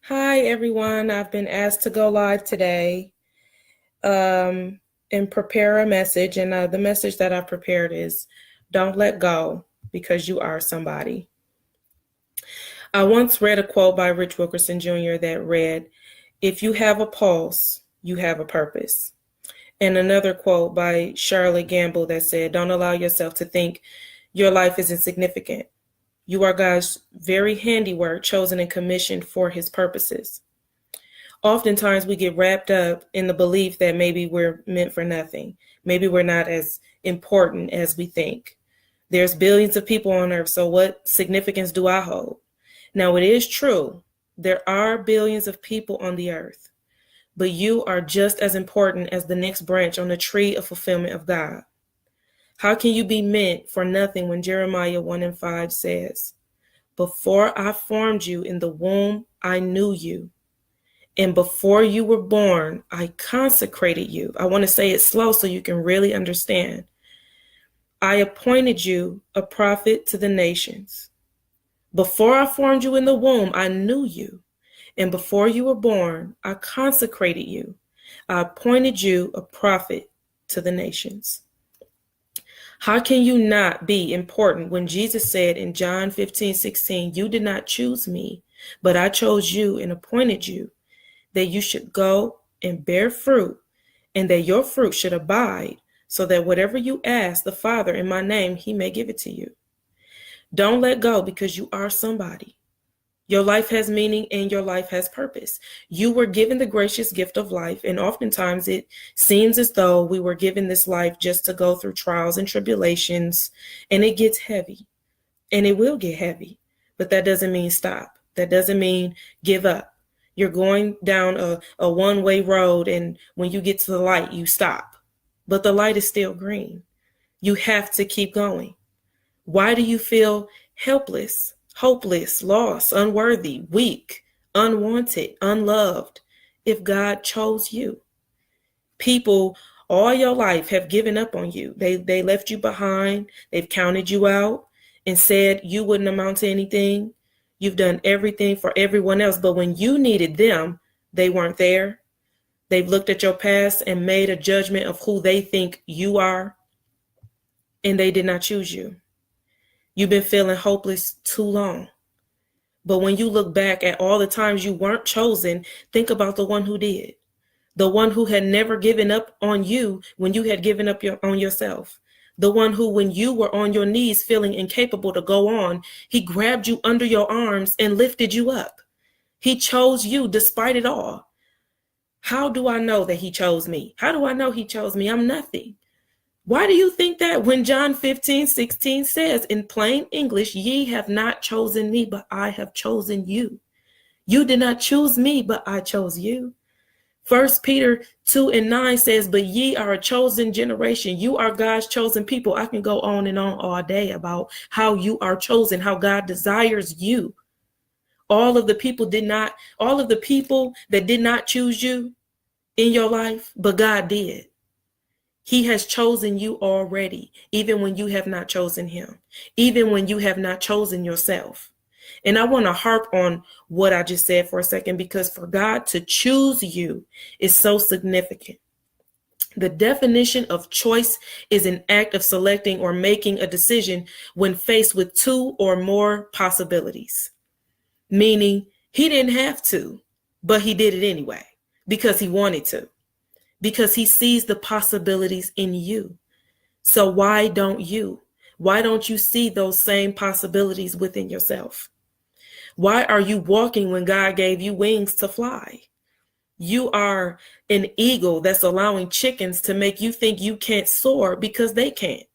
Hi, everyone. I've been asked to go live today and prepare a message. And the message that I've prepared is don't let go because you are somebody. I once read a quote by Rich Wilkerson Jr. that read, "If you have a pulse, you have a purpose." And another quote by Charlotte Gamble that said, "Don't allow yourself to think your life is insignificant. You are God's very handiwork, chosen and commissioned for his purposes." Oftentimes we get wrapped up in the belief that maybe we're meant for nothing. Maybe we're not as important as we think. There's billions of people on earth, so what significance do I hold? Now, it is true, there are billions of people on the earth, but you are just as important as the next branch on the tree of fulfillment of God. How can you be meant for nothing when Jeremiah 1:5 says, "Before I formed you in the womb, I knew you. And before you were born, I consecrated you." I want to say it slow so you can really understand. "I appointed you a prophet to the nations. Before I formed you in the womb, I knew you. And before you were born, I consecrated you. I appointed you a prophet to the nations." How can you not be important when Jesus said in John 15:16, "You did not choose me, but I chose you and appointed you, that you should go and bear fruit, and that your fruit should abide, so that whatever you ask the Father in my name, he may give it to you." Don't let go because you are somebody. Your life has meaning and your life has purpose. You were given the gracious gift of life, and oftentimes it seems as though we were given this life just to go through trials and tribulations, and it gets heavy, and it will get heavy, but that doesn't mean stop. That doesn't mean give up. You're going down a one-way road, and when you get to the light, you stop. But the light is still green. You have to keep going. Why do you feel helpless, hopeless, lost, unworthy, weak, unwanted, unloved if God chose you? People all your life have given up on you. They left you behind. They've counted you out and said you wouldn't amount to anything. You've done everything for everyone else, but when you needed them, they weren't there. They've looked at your past and made a judgment of who they think you are, and they did not choose you. You've been feeling hopeless too long. But when you look back at all the times you weren't chosen, think about the one who did. The one who had never given up on you when you had given up on yourself. The one who, when you were on your knees feeling incapable to go on, he grabbed you under your arms and lifted you up. He chose you despite it all. How do I know that he chose me? How do I know he chose me? I'm nothing. Why do you think that when John 15:16 says in plain English, "Ye have not chosen me, but I have chosen you"? You did not choose me, but I chose you. 1 Peter 2:9 says, "But ye are a chosen generation." You are God's chosen people. I can go on and on all day about how you are chosen, how God desires you. All of the people that did not choose you in your life, but God did. He has chosen you already, even when you have not chosen him, even when you have not chosen yourself. And I want to harp on what I just said for a second, because for God to choose you is so significant. The definition of choice is an act of selecting or making a decision when faced with two or more possibilities, meaning he didn't have to, but he did it anyway because he wanted to, because he sees the possibilities in you. So why don't you? Why don't you see those same possibilities within yourself? Why are you walking when God gave you wings to fly? You are an eagle that's allowing chickens to make you think you can't soar because they can't.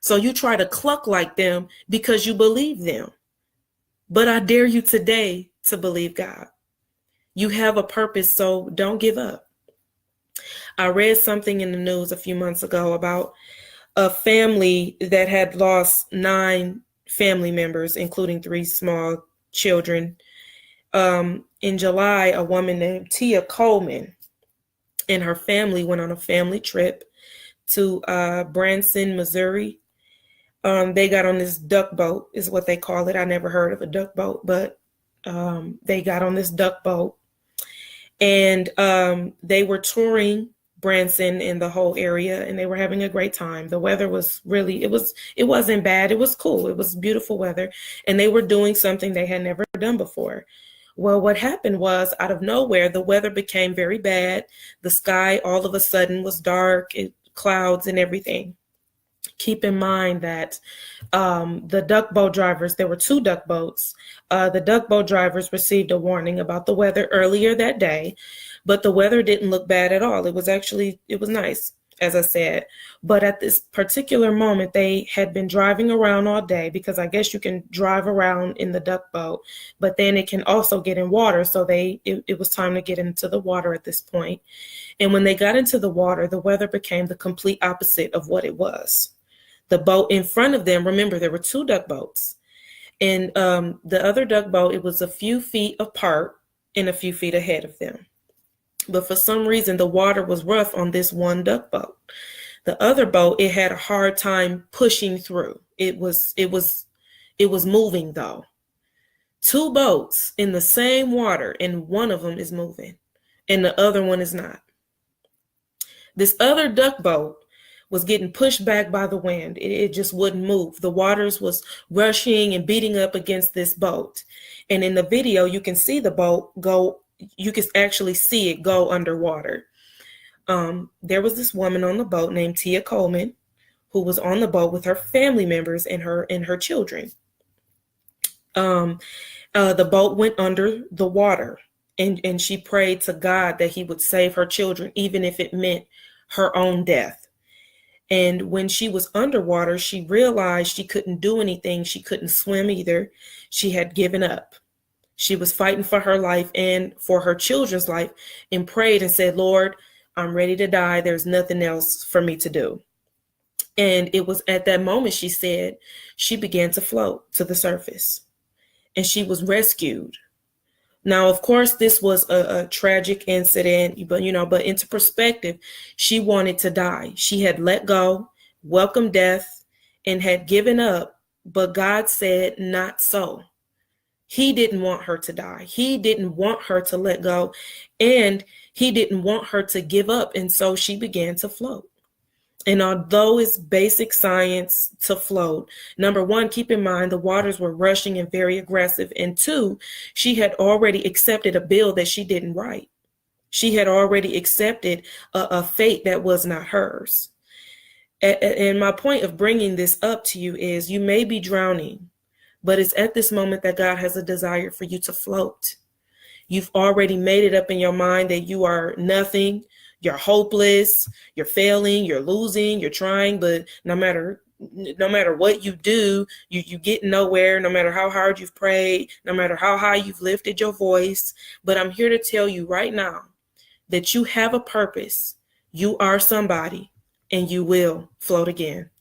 So you try to cluck like them because you believe them. But I dare you today to believe God. You have a purpose, so don't give up. I read something in the news a few months ago about a family that had lost 9 family members, including 3 small children. In July, a woman named Tia Coleman and her family went on a family trip to Branson, Missouri. They got on this duck boat, is what they call it. I never heard of a duck boat, but They got on this duck boat, and they were touring Branson and the whole area, and they were having a great time. The weather was really, it wasn't bad. It was cool. It was beautiful weather, and they were doing something they had never done before. Well, what happened was, out of nowhere, the weather became very bad. The sky all of a sudden was dark, clouds and everything. Keep in mind that the duck boat drivers, there were two duck boats. The duck boat drivers received a warning about the weather earlier that day, but the weather didn't look bad at all. It was nice, as I said. But at this particular moment, they had been driving around all day, because I guess you can drive around in the duck boat, but then it can also get in water. So it was time to get into the water at this point. And when they got into the water, the weather became the complete opposite of what it was. The boat in front of them, remember, there were two duck boats. And the other duck boat, it was a few feet apart and a few feet ahead of them. But for some reason, the water was rough on this one duck boat. The other boat, it had a hard time pushing through. It was moving though. Two boats in the same water, and one of them is moving and the other one is not. This other duck boat was getting pushed back by the wind. It just wouldn't move. The waters was rushing and beating up against this boat. And in the video, you can see the boat go, you can actually see it go underwater. There was this woman on the boat named Tia Coleman, who was on the boat with her family members and her children. The boat went under the water, and she prayed to God that he would save her children, even if it meant her own death. And when she was underwater, she realized she couldn't do anything. She couldn't swim either. She had given up. She was fighting for her life and for her children's life, and prayed and said, Lord, I'm ready to die. There's nothing else for me to do. And it was at that moment, she said, she began to float to the surface, and she was rescued. Now, of course, this was a tragic incident, but into perspective, she wanted to die. She had let go, welcomed death, and had given up, but God said, not so. He didn't want her to die. He didn't want her to let go, and he didn't want her to give up. And so she began to float. And although it's basic science to float, number one, keep in mind the waters were rushing and very aggressive. And two, she had already accepted a bill that she didn't write. She had already accepted a fate that was not hers. And my point of bringing this up to you is, you may be drowning, but it's at this moment that God has a desire for you to float. You've already made it up in your mind that you are nothing. You're hopeless, you're failing, you're losing, you're trying, but no matter what you do, you get nowhere, no matter how hard you've prayed, no matter how high you've lifted your voice. But I'm here to tell you right now that you have a purpose. You are somebody, and you will float again.